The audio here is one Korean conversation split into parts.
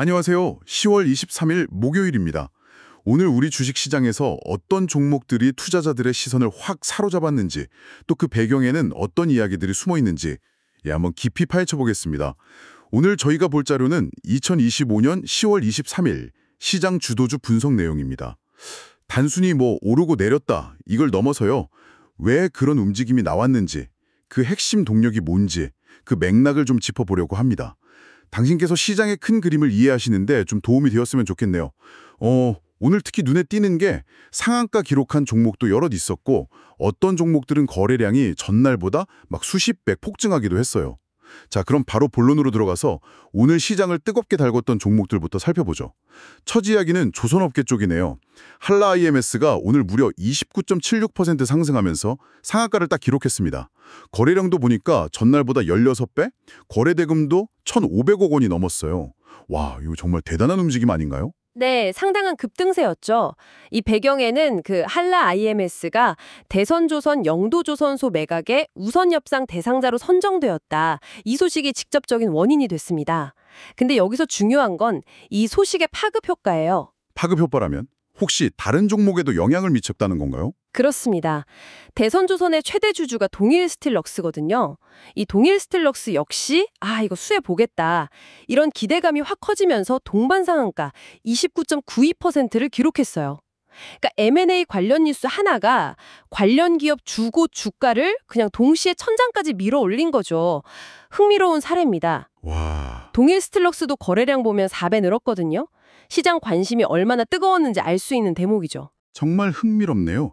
안녕하세요. 10월 23일 목요일입니다. 오늘 우리 주식시장에서 어떤 종목들이 투자자들의 시선을 확 사로잡았는지, 또 그 배경에는 어떤 이야기들이 숨어 있는지 한번 깊이 파헤쳐 보겠습니다. 오늘 저희가 볼 자료는 2025년 10월 23일 시장 주도주 분석 내용입니다. 단순히 오르고 내렸다 이걸 넘어서요. 왜 그런 움직임이 나왔는지, 그 핵심 동력이 뭔지, 그 맥락을 좀 짚어보려고 합니다. 당신께서 시장의 큰 그림을 이해하시는데 좀 도움이 되었으면 좋겠네요. 오늘 특히 눈에 띄는 게 상한가 기록한 종목도 여럿 있었고, 어떤 종목들은 거래량이 전날보다 막 수십 배 폭증하기도 했어요. 자, 그럼 바로 본론으로 들어가서 오늘 시장을 뜨겁게 달궜던 종목들부터 살펴보죠. 첫 이야기는 조선업계 쪽이네요. 한라 IMS가 오늘 무려 29.76% 상승하면서 상한가를 딱 기록했습니다. 거래량도 보니까 전날보다 16배, 거래대금도 1,500억 원이 넘었어요. 와, 이거 정말 대단한 움직임 아닌가요? 네, 상당한 급등세였죠. 이 배경에는 그 한라 IMS가 대선조선 영도조선소 매각의 우선협상 대상자로 선정되었다. 이 소식이 직접적인 원인이 됐습니다. 근데 여기서 중요한 건 이 소식의 파급 효과예요. 파급 효과라면 혹시 다른 종목에도 영향을 미쳤다는 건가요? 그렇습니다. 대선조선의 최대 주주가 동일스틸럭스거든요. 이 동일스틸럭스 역시 이거 수혜 보겠다. 이런 기대감이 확 커지면서 동반상한가 29.92%를 기록했어요. 그러니까 M&A 관련 뉴스 하나가 관련 기업 주고 주가를 그냥 동시에 천장까지 밀어 올린 거죠. 흥미로운 사례입니다. 와, 동일스틸럭스도 거래량 보면 4배 늘었거든요. 시장 관심이 얼마나 뜨거웠는지 알 수 있는 대목이죠. 정말 흥미롭네요.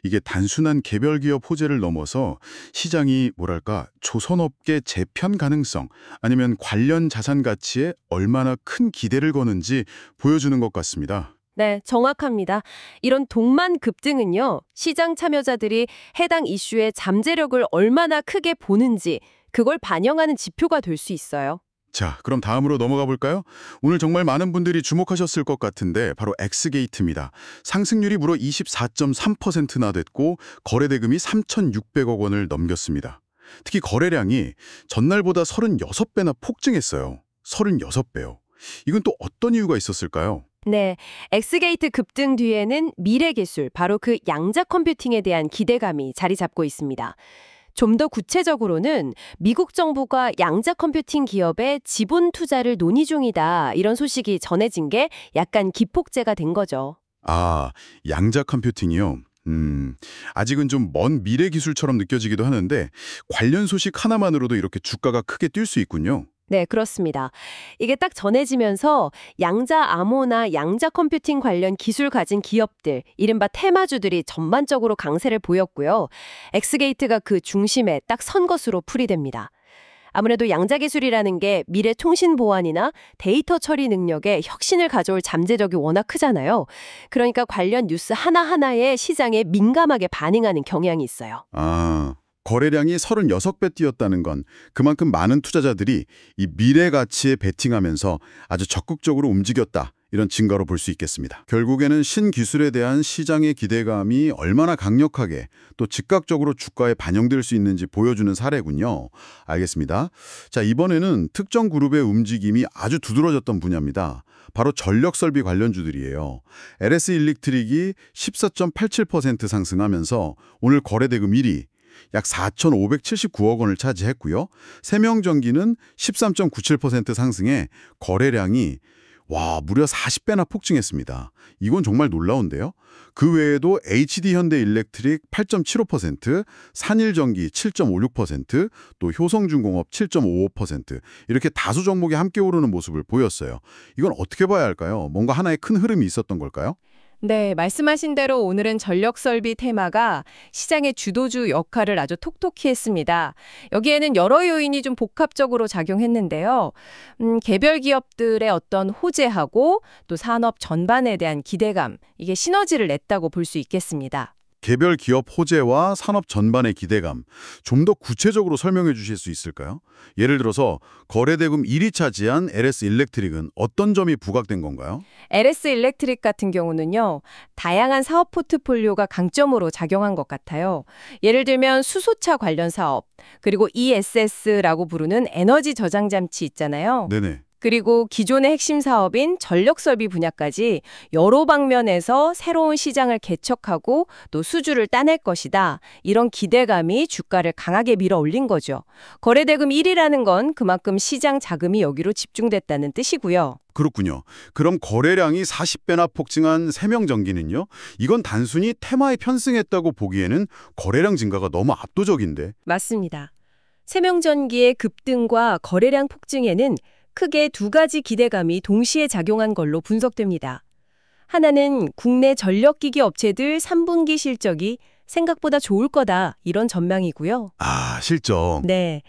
이게 단순한 개별 기업 호재를 넘어서 시장이 조선업계 재편 가능성 아니면 관련 자산 가치에 얼마나 큰 기대를 거는지 보여주는 것 같습니다. 네, 정확합니다. 이런 동반 급등은요, 시장 참여자들이 해당 이슈의 잠재력을 얼마나 크게 보는지 그걸 반영하는 지표가 될 수 있어요. 자, 그럼 다음으로 넘어가 볼까요? 오늘 정말 많은 분들이 주목하셨을 것 같은데 바로 엑스게이트입니다. 상승률이 무려 24.3%나 됐고 거래대금이 3,600억 원을 넘겼습니다. 특히 거래량이 전날보다 36배나 폭증했어요. 36배요. 이건 또 어떤 이유가 있었을까요? 네, 엑스게이트 급등 뒤에는 미래기술, 바로 그 양자 컴퓨팅에 대한 기대감이 자리 잡고 있습니다. 좀 더 구체적으로는 미국 정부가 양자 컴퓨팅 기업에 지분 투자를 논의 중이다. 이런 소식이 전해진 게 약간 기폭제가 된 거죠. 아, 양자 컴퓨팅이요? 아직은 좀 먼 미래 기술처럼 느껴지기도 하는데 관련 소식 하나만으로도 이렇게 주가가 크게 뛸 수 있군요. 네, 그렇습니다. 이게 딱 전해지면서 양자 암호나 양자 컴퓨팅 관련 기술 가진 기업들, 이른바 테마주들이 전반적으로 강세를 보였고요. 엑스게이트가 그 중심에 딱 선 것으로 풀이됩니다. 아무래도 양자 기술이라는 게 미래 통신 보안이나 데이터 처리 능력에 혁신을 가져올 잠재력이 워낙 크잖아요. 그러니까 관련 뉴스 하나하나에 시장에 민감하게 반응하는 경향이 있어요. 아, 거래량이 36배 뛰었다는 건 그만큼 많은 투자자들이 이 미래 가치에 베팅하면서 아주 적극적으로 움직였다. 이런 증거로 볼 수 있겠습니다. 결국에는 신기술에 대한 시장의 기대감이 얼마나 강력하게 또 즉각적으로 주가에 반영될 수 있는지 보여주는 사례군요. 알겠습니다. 자, 이번에는 특정 그룹의 움직임이 아주 두드러졌던 분야입니다. 바로 전력설비 관련주들이에요. LS 일렉트릭이 14.87% 상승하면서 오늘 거래대금 1위, 약 4,579억 원을 차지했고요. 세명전기는 13.97% 상승해 거래량이 무려 40배나 폭증했습니다. 이건 정말 놀라운데요. 그 외에도 HD현대일렉트릭 8.75%, 산일전기 7.56%, 또 효성중공업 7.55% 이렇게 다수 종목이 함께 오르는 모습을 보였어요. 이건 어떻게 봐야 할까요? 뭔가 하나의 큰 흐름이 있었던 걸까요? 네, 말씀하신 대로 오늘은 전력설비 테마가 시장의 주도주 역할을 아주 톡톡히 했습니다. 여기에는 여러 요인이 좀 복합적으로 작용했는데요. 개별 기업들의 어떤 호재하고 또 산업 전반에 대한 기대감, 이게 시너지를 냈다고 볼 수 있겠습니다. 개별 기업 호재와 산업 전반의 기대감, 좀 더 구체적으로 설명해 주실 수 있을까요? 예를 들어서 거래대금 1위 차지한 LS 일렉트릭은 어떤 점이 부각된 건가요? LS 일렉트릭 같은 경우는요, 다양한 사업 포트폴리오가 강점으로 작용한 것 같아요. 예를 들면 수소차 관련 사업, 그리고 ESS라고 부르는 에너지 저장 장치 있잖아요. 네네. 그리고 기존의 핵심 사업인 전력설비 분야까지 여러 방면에서 새로운 시장을 개척하고 또 수주를 따낼 것이다. 이런 기대감이 주가를 강하게 밀어 올린 거죠. 거래대금 1위라는 건 그만큼 시장 자금이 여기로 집중됐다는 뜻이고요. 그렇군요. 그럼 거래량이 40배나 폭증한 세명전기는요? 이건 단순히 테마에 편승했다고 보기에는 거래량 증가가 너무 압도적인데. 맞습니다. 세명전기의 급등과 거래량 폭증에는 크게 두 가지 기대감이 동시에 작용한 걸로 분석됩니다. 하나는 국내 전력기기 업체들 3분기 실적이 생각보다 좋을 거다 이런 전망이고요. 아, 실적. 네.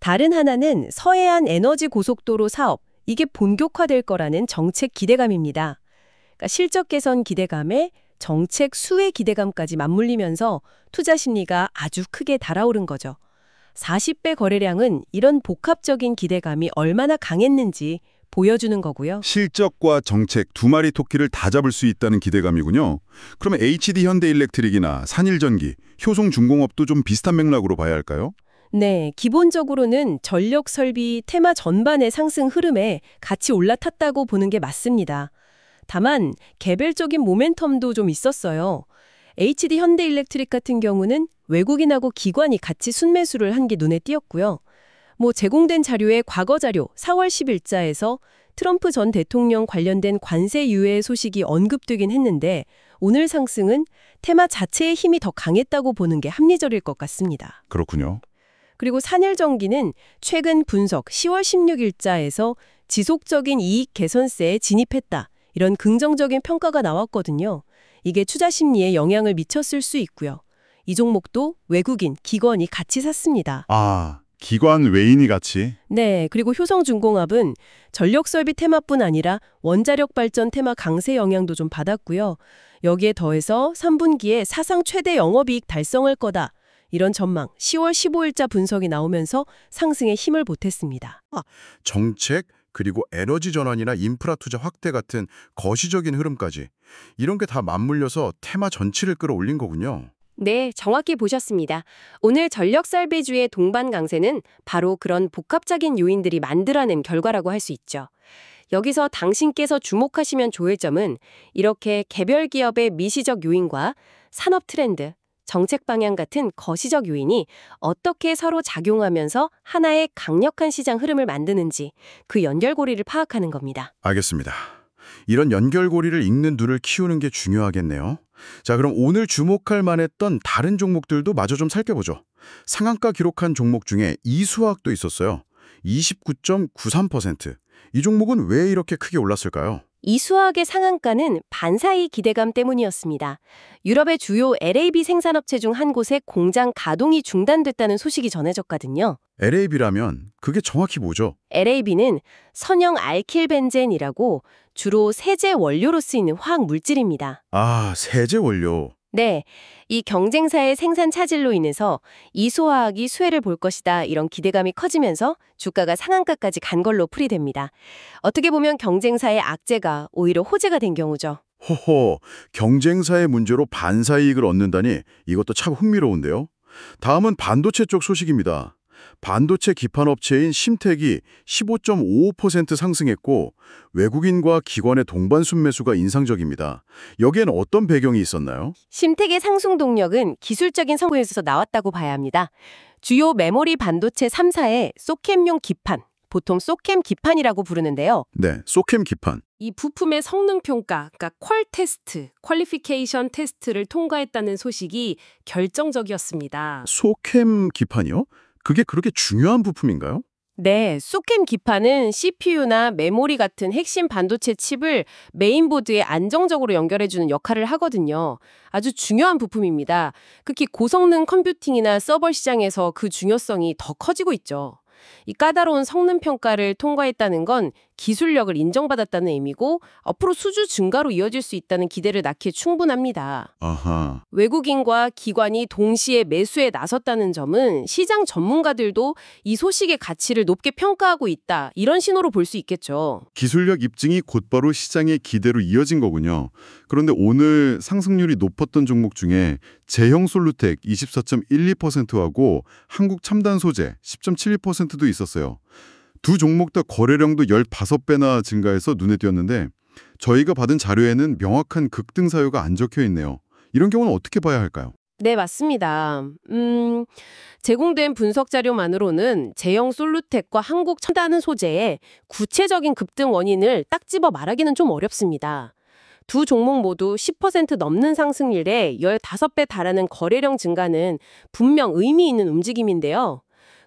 다른 하나는 서해안 에너지 고속도로 사업, 이게 본격화될 거라는 정책 기대감입니다. 그러니까 실적 개선 기대감에 정책 수혜 기대감까지 맞물리면서 투자 심리가 아주 크게 달아오른 거죠. 40배 거래량은 이런 복합적인 기대감이 얼마나 강했는지 보여주는 거고요. 실적과 정책 두 마리 토끼를 다 잡을 수 있다는 기대감이군요. 그러면 HD 현대일렉트릭이나 산일전기, 효성중공업도 좀 비슷한 맥락으로 봐야 할까요? 네, 기본적으로는 전력 설비 테마 전반의 상승 흐름에 같이 올라탔다고 보는 게 맞습니다. 다만 개별적인 모멘텀도 좀 있었어요. HD 현대일렉트릭 같은 경우는 외국인하고 기관이 같이 순매수를 한 게 눈에 띄었고요. 제공된 자료의 과거 자료 4월 10일자에서 트럼프 전 대통령 관련된 관세 유예 소식이 언급되긴 했는데 오늘 상승은 테마 자체의 힘이 더 강했다고 보는 게 합리적일 것 같습니다. 그렇군요. 그리고 산일전기는 최근 분석 10월 16일자에서 지속적인 이익 개선세에 진입했다. 이런 긍정적인 평가가 나왔거든요. 이게 투자 심리에 영향을 미쳤을 수 있고요. 이 종목도 외국인, 기관이 같이 샀습니다. 아, 기관 외인이 같이? 네, 그리고 효성중공업은 전력설비 테마뿐 아니라 원자력 발전 테마 강세 영향도 좀 받았고요. 여기에 더해서 3분기에 사상 최대 영업이익 달성할 거다. 이런 전망, 10월 15일자 분석이 나오면서 상승에 힘을 보탰습니다. 정책, 그리고 에너지 전환이나 인프라 투자 확대 같은 거시적인 흐름까지 이런 게 다 맞물려서 테마 전체를 끌어올린 거군요. 네, 정확히 보셨습니다. 오늘 전력설비주의 동반 강세는 바로 그런 복합적인 요인들이 만들어낸 결과라고 할 수 있죠. 여기서 당신께서 주목하시면 좋을 점은 이렇게 개별 기업의 미시적 요인과 산업 트렌드, 정책 방향 같은 거시적 요인이 어떻게 서로 작용하면서 하나의 강력한 시장 흐름을 만드는지 그 연결고리를 파악하는 겁니다. 알겠습니다. 이런 연결고리를 읽는 눈을 키우는 게 중요하겠네요. 자, 그럼 오늘 주목할 만했던 다른 종목들도 마저 좀 살펴보죠. 상한가 기록한 종목 중에 이수화학도 있었어요. 29.93%. 이 종목은 왜 이렇게 크게 올랐을까요? 이수화학의 상한가는 반사이 기대감 때문이었습니다. 유럽의 주요 LAB 생산업체 중 한 곳의 공장 가동이 중단됐다는 소식이 전해졌거든요. LAB라면 그게 정확히 뭐죠? LAB는 선형 알킬벤젠이라고 주로 세제 원료로 쓰이는 화학 물질입니다. 아, 세제 원료. 네, 이 경쟁사의 생산 차질로 인해서 이수화학이 수혜를 볼 것이다 이런 기대감이 커지면서 주가가 상한가까지 간 걸로 풀이됩니다. 어떻게 보면 경쟁사의 악재가 오히려 호재가 된 경우죠. 호호, 경쟁사의 문제로 반사이익을 얻는다니 이것도 참 흥미로운데요. 다음은 반도체 쪽 소식입니다. 반도체 기판업체인 심택이 15.55% 상승했고 외국인과 기관의 동반 순매수가 인상적입니다. 여기에는 어떤 배경이 있었나요? 심택의 상승 동력은 기술적인 성공에서 나왔다고 봐야 합니다. 주요 메모리 반도체 3사의 소캠용 기판, 보통 소캠 기판이라고 부르는데요. 네, 소캠 기판. 이 부품의 성능 평가, 그러니까 퀄 테스트, 퀄리피케이션 테스트를 통과했다는 소식이 결정적이었습니다. 소캠 기판이요? 그게 그렇게 중요한 부품인가요? 네, 소캠 기판은 CPU나 메모리 같은 핵심 반도체 칩을 메인보드에 안정적으로 연결해주는 역할을 하거든요. 아주 중요한 부품입니다. 특히 고성능 컴퓨팅이나 서버 시장에서 그 중요성이 더 커지고 있죠. 이 까다로운 성능 평가를 통과했다는 건 기술력을 인정받았다는 의미고 앞으로 수주 증가로 이어질 수 있다는 기대를 낳기에 충분합니다. 아하. 외국인과 기관이 동시에 매수에 나섰다는 점은 시장 전문가들도 이 소식의 가치를 높게 평가하고 있다. 이런 신호로 볼 수 있겠죠. 기술력 입증이 곧바로 시장의 기대로 이어진 거군요. 그런데 오늘 상승률이 높았던 종목 중에 제형솔루텍 24.12%하고 한국첨단소재 10.72%도 있었어요. 두 종목 다 거래량도 15배나 증가해서 눈에 띄었는데 저희가 받은 자료에는 명확한 급등 사유가 안 적혀 있네요. 이런 경우는 어떻게 봐야 할까요? 네, 맞습니다. 제공된 분석 자료만으로는 제형 솔루텍과 한국 첨단 소재의 구체적인 급등 원인을 딱 집어 말하기는 좀 어렵습니다. 두 종목 모두 10% 넘는 상승률에 15배 달하는 거래량 증가는 분명 의미 있는 움직임인데요.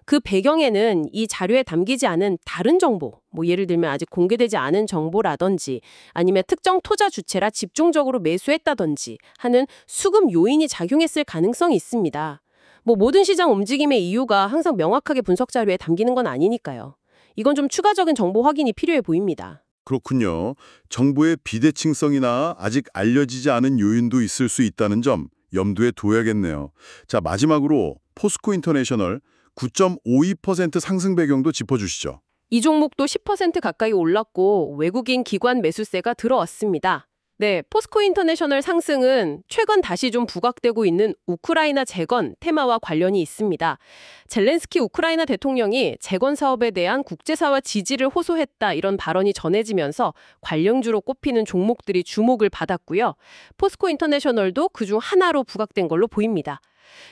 그 배경에는 이 자료에 담기지 않은 다른 정보, 예를 들면 아직 공개되지 않은 정보라든지 아니면 특정 투자 주체라 집중적으로 매수했다든지 하는 수급 요인이 작용했을 가능성이 있습니다. 모든 시장 움직임의 이유가 항상 명확하게 분석 자료에 담기는 건 아니니까요. 이건 좀 추가적인 정보 확인이 필요해 보입니다. 그렇군요. 정보의 비대칭성이나 아직 알려지지 않은 요인도 있을 수 있다는 점 염두에 둬야겠네요. 자, 마지막으로 포스코 인터내셔널 9.52% 상승 배경도 짚어주시죠. 이 종목도 10% 가까이 올랐고 외국인 기관 매수세가 들어왔습니다. 네, 포스코 인터내셔널 상승은 최근 다시 좀 부각되고 있는 우크라이나 재건 테마와 관련이 있습니다. 젤렌스키 우크라이나 대통령이 재건 사업에 대한 국제사회 지지를 호소했다 이런 발언이 전해지면서 관련주로 꼽히는 종목들이 주목을 받았고요. 포스코 인터내셔널도 그중 하나로 부각된 걸로 보입니다.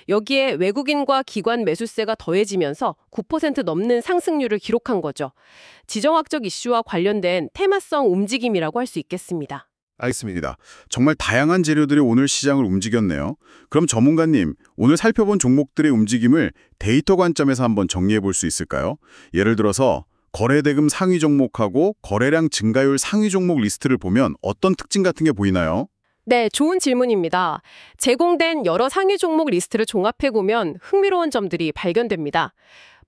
여기에 외국인과 기관 매수세가 더해지면서 9% 넘는 상승률을 기록한 거죠. 지정학적 이슈와 관련된 테마성 움직임이라고 할 수 있겠습니다. 알겠습니다. 정말 다양한 재료들이 오늘 시장을 움직였네요. 그럼 전문가님, 오늘 살펴본 종목들의 움직임을 데이터 관점에서 한번 정리해 볼 수 있을까요? 예를 들어서 거래대금 상위 종목하고 거래량 증가율 상위 종목 리스트를 보면 어떤 특징 같은 게 보이나요? 네, 좋은 질문입니다. 제공된 여러 상위 종목 리스트를 종합해보면 흥미로운 점들이 발견됩니다.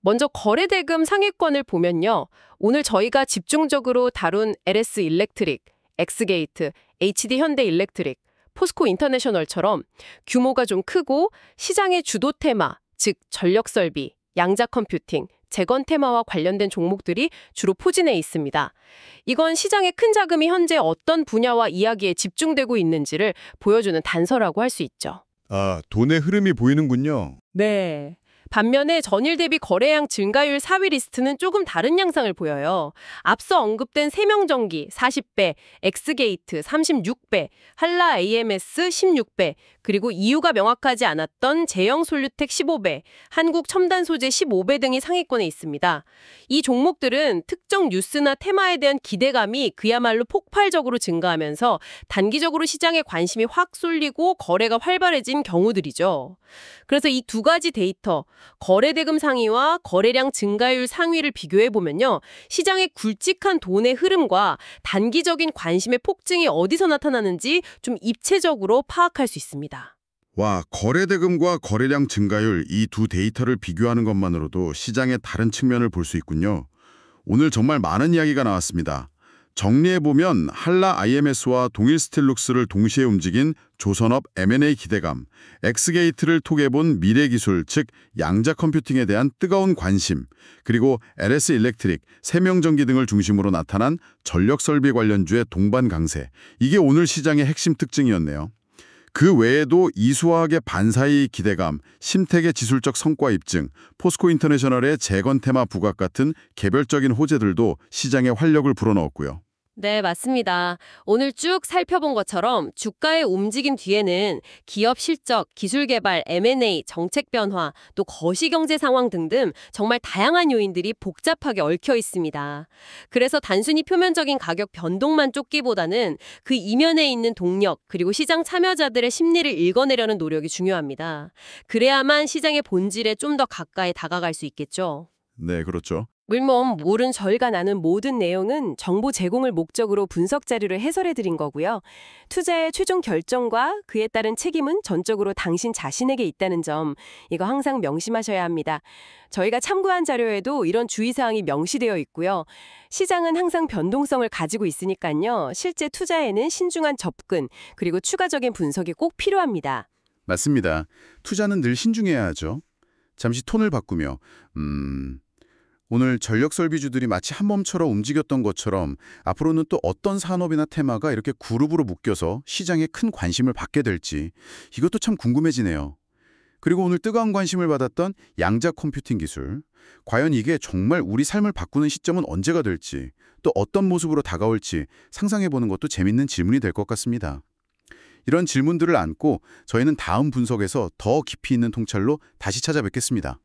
먼저 거래대금 상위권을 보면요. 오늘 저희가 집중적으로 다룬 LS 일렉트릭, 엑스게이트, HD 현대 일렉트릭, 포스코 인터내셔널처럼 규모가 좀 크고 시장의 주도 테마, 즉 전력 설비, 양자 컴퓨팅, 재건 테마와 관련된 종목들이 주로 포진해 있습니다. 이건 시장의 큰 자금이 현재 어떤 분야와 이야기에 집중되고 있는지를 보여주는 단서라고 할 수 있죠. 아, 돈의 흐름이 보이는군요. 네. 반면에 전일 대비 거래량 증가율 4위 리스트는 조금 다른 양상을 보여요. 앞서 언급된 세명전기 40배, 엑스게이트 36배, 한라 AMS 16배, 그리고 이유가 명확하지 않았던 제형 솔루텍 15배, 한국 첨단 소재 15배 등이 상위권에 있습니다. 이 종목들은 특정 뉴스나 테마에 대한 기대감이 그야말로 폭발적으로 증가하면서 단기적으로 시장에 관심이 확 쏠리고 거래가 활발해진 경우들이죠. 그래서 이 두 가지 데이터, 거래대금 상위와 거래량 증가율 상위를 비교해보면요. 시장의 굵직한 돈의 흐름과 단기적인 관심의 폭증이 어디서 나타나는지 좀 입체적으로 파악할 수 있습니다. 와, 거래대금과 거래량 증가율 이 두 데이터를 비교하는 것만으로도 시장의 다른 측면을 볼 수 있군요. 오늘 정말 많은 이야기가 나왔습니다. 정리해보면 한라 IMS와 동일 스틸룩스를 동시에 움직인 조선업 M&A 기대감, 엑스게이트를 통해본 미래기술, 즉 양자 컴퓨팅에 대한 뜨거운 관심, 그리고 LS 일렉트릭, 세명전기 등을 중심으로 나타난 전력설비 관련주의 동반 강세, 이게 오늘 시장의 핵심 특징이었네요. 그 외에도 이수화학의 반사이 기대감, 심택의 기술적 성과 입증, 포스코 인터내셔널의 재건 테마 부각 같은 개별적인 호재들도 시장에 활력을 불어넣었고요. 네, 맞습니다. 오늘 쭉 살펴본 것처럼 주가의 움직임 뒤에는 기업 실적, 기술 개발, M&A, 정책 변화, 또 거시경제 상황 등등 정말 다양한 요인들이 복잡하게 얽혀 있습니다. 그래서 단순히 표면적인 가격 변동만 쫓기보다는 그 이면에 있는 동력, 그리고 시장 참여자들의 심리를 읽어내려는 노력이 중요합니다. 그래야만 시장의 본질에 좀 더 가까이 다가갈 수 있겠죠. 네, 그렇죠. 물론 옳은 저희가 나눈 모든 내용은 정보 제공을 목적으로 분석 자료를 해설해 드린 거고요. 투자의 최종 결정과 그에 따른 책임은 전적으로 당신 자신에게 있다는 점, 이거 항상 명심하셔야 합니다. 저희가 참고한 자료에도 이런 주의사항이 명시되어 있고요. 시장은 항상 변동성을 가지고 있으니까요. 실제 투자에는 신중한 접근, 그리고 추가적인 분석이 꼭 필요합니다. 맞습니다. 투자는 늘 신중해야 하죠. 잠시 톤을 바꾸며 오늘 전력설비주들이 마치 한 몸처럼 움직였던 것처럼 앞으로는 또 어떤 산업이나 테마가 이렇게 그룹으로 묶여서 시장에 큰 관심을 받게 될지 이것도 참 궁금해지네요. 그리고 오늘 뜨거운 관심을 받았던 양자 컴퓨팅 기술. 과연 이게 정말 우리 삶을 바꾸는 시점은 언제가 될지, 또 어떤 모습으로 다가올지 상상해보는 것도 재밌는 질문이 될 것 같습니다. 이런 질문들을 안고 저희는 다음 분석에서 더 깊이 있는 통찰로 다시 찾아뵙겠습니다.